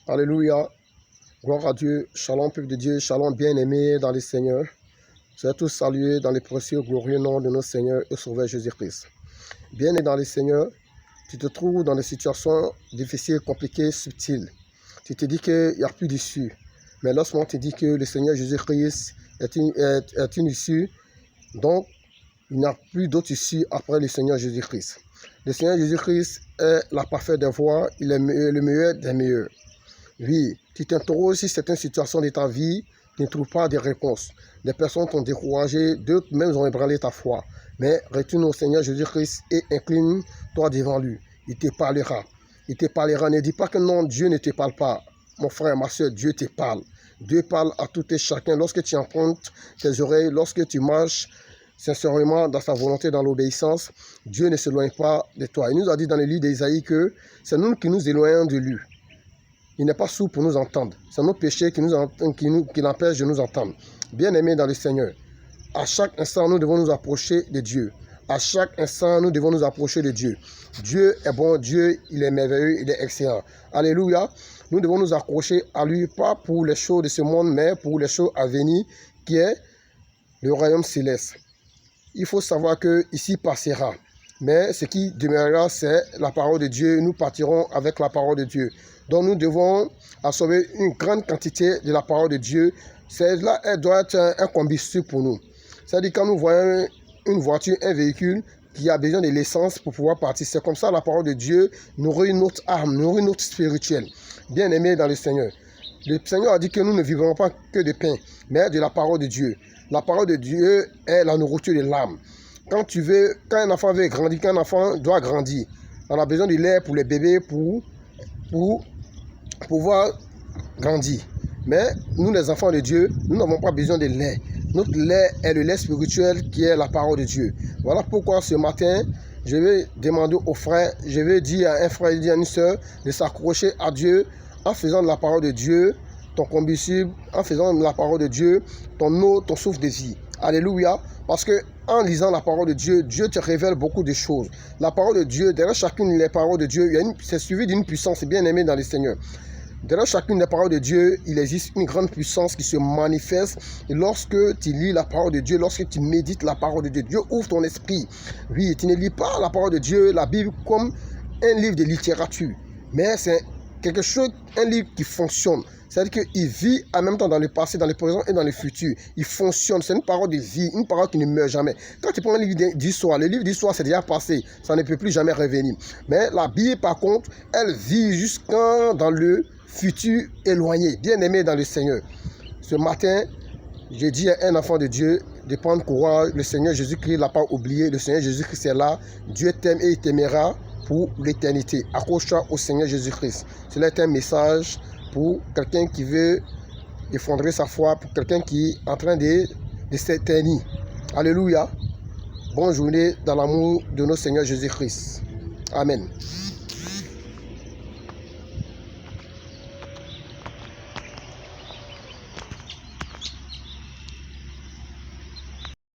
Alléluia. Gloire à Dieu. Shalom, peuple de Dieu. Shalom, bien-aimés dans le Seigneur. Soyez tous salués dans le précieux, glorieux nom de notre Seigneur et Sauveur Jésus-Christ. Bien-aimé dans le Seigneur, tu te trouves dans des situations difficiles, compliquées, subtiles. Tu te dis qu'il n'y a plus d'issue. Mais lorsqu'on te dit que le Seigneur Jésus-Christ est une issue, donc il n'y a plus d'autre issue après le Seigneur Jésus-Christ. Le Seigneur Jésus-Christ est la parfaite des voies, il est le meilleur des meilleurs. Oui, tu t'interroges si certaines situations de ta vie, tu ne trouves pas de réponses. Des personnes t'ont découragé, d'autres même ont ébranlé ta foi. Mais retourne au Seigneur Jésus-Christ et incline-toi devant lui. Il te parlera. Il te parlera. Ne dis pas que non, Dieu ne te parle pas. Mon frère, ma soeur, Dieu te parle. Dieu parle à tout et chacun. Lorsque tu empruntes tes oreilles, lorsque tu marches sincèrement dans sa volonté, dans l'obéissance, Dieu ne s'éloigne pas de toi. Il nous a dit dans le livre d'Ésaïe que c'est nous qui nous éloignons de lui. Il n'est pas sourd pour nous entendre. C'est nos péchés qui l'empêchent de nous entendre. Bien-aimés dans le Seigneur, à chaque instant, nous devons nous approcher de Dieu. À chaque instant, nous devons nous approcher de Dieu. Dieu est bon, Dieu, il est merveilleux, il est excellent. Alléluia. Nous devons nous accrocher à lui, pas pour les choses de ce monde, mais pour les choses à venir, qui est le royaume céleste. Il faut savoir que ici passera. Mais ce qui demeurera, c'est la parole de Dieu. Nous partirons avec la parole de Dieu. Donc nous devons absorber une grande quantité de la parole de Dieu. Celle-là, elle doit être un combustible pour nous. C'est-à-dire quand nous voyons une voiture, un véhicule qui a besoin de l'essence pour pouvoir partir, c'est comme ça la parole de Dieu nourrit notre âme, nourrit notre spirituel. Bien-aimés dans le Seigneur. Le Seigneur a dit que nous ne vivrons pas que de pain, mais de la parole de Dieu. La parole de Dieu est la nourriture de l'âme. Quand un enfant veut grandir, quand un enfant doit grandir, on a besoin de lait pour les bébés pour pouvoir grandir. Mais nous, les enfants de Dieu, nous n'avons pas besoin de lait. Notre lait est le lait spirituel qui est la parole de Dieu. Voilà pourquoi ce matin, je vais demander aux frères, je vais dire à un frère et à une soeur de s'accrocher à Dieu en faisant de la parole de Dieu ton combustible, en faisant de la parole de Dieu ton eau, ton souffle de vie. Alléluia. Parce que en lisant la parole de Dieu, Dieu te révèle beaucoup de choses. La parole de Dieu, derrière chacune des paroles de Dieu, c'est suivi d'une puissance bien-aimée dans le Seigneur. Derrière chacune des paroles de Dieu, il existe une grande puissance qui se manifeste. Et lorsque tu lis la parole de Dieu, lorsque tu médites la parole de Dieu, Dieu ouvre ton esprit. Oui, tu ne lis pas la parole de Dieu, la Bible, comme un livre de littérature. Mais c'est quelque chose, un livre qui fonctionne. C'est-à-dire qu'il vit en même temps dans le passé, dans le présent et dans le futur. Il fonctionne. C'est une parole de vie, une parole qui ne meurt jamais. Quand tu prends un livre d'histoire, le livre d'histoire, c'est déjà passé. Ça ne peut plus jamais revenir. Mais la Bible, par contre, elle vit jusqu'à dans le futur éloigné. Bien-aimé dans le Seigneur. Ce matin, je dis à un enfant de Dieu de prendre courage. Le Seigneur Jésus-Christ ne l'a pas oublié. Le Seigneur Jésus-Christ est là. Dieu t'aime et il t'aimera pour l'éternité. Accroche-toi au Seigneur Jésus-Christ. Cela est un message pour quelqu'un qui veut effondrer sa foi, pour quelqu'un qui est en train de s'éteindre. Alléluia. Bonne journée dans l'amour de notre Seigneur Jésus-Christ. Amen.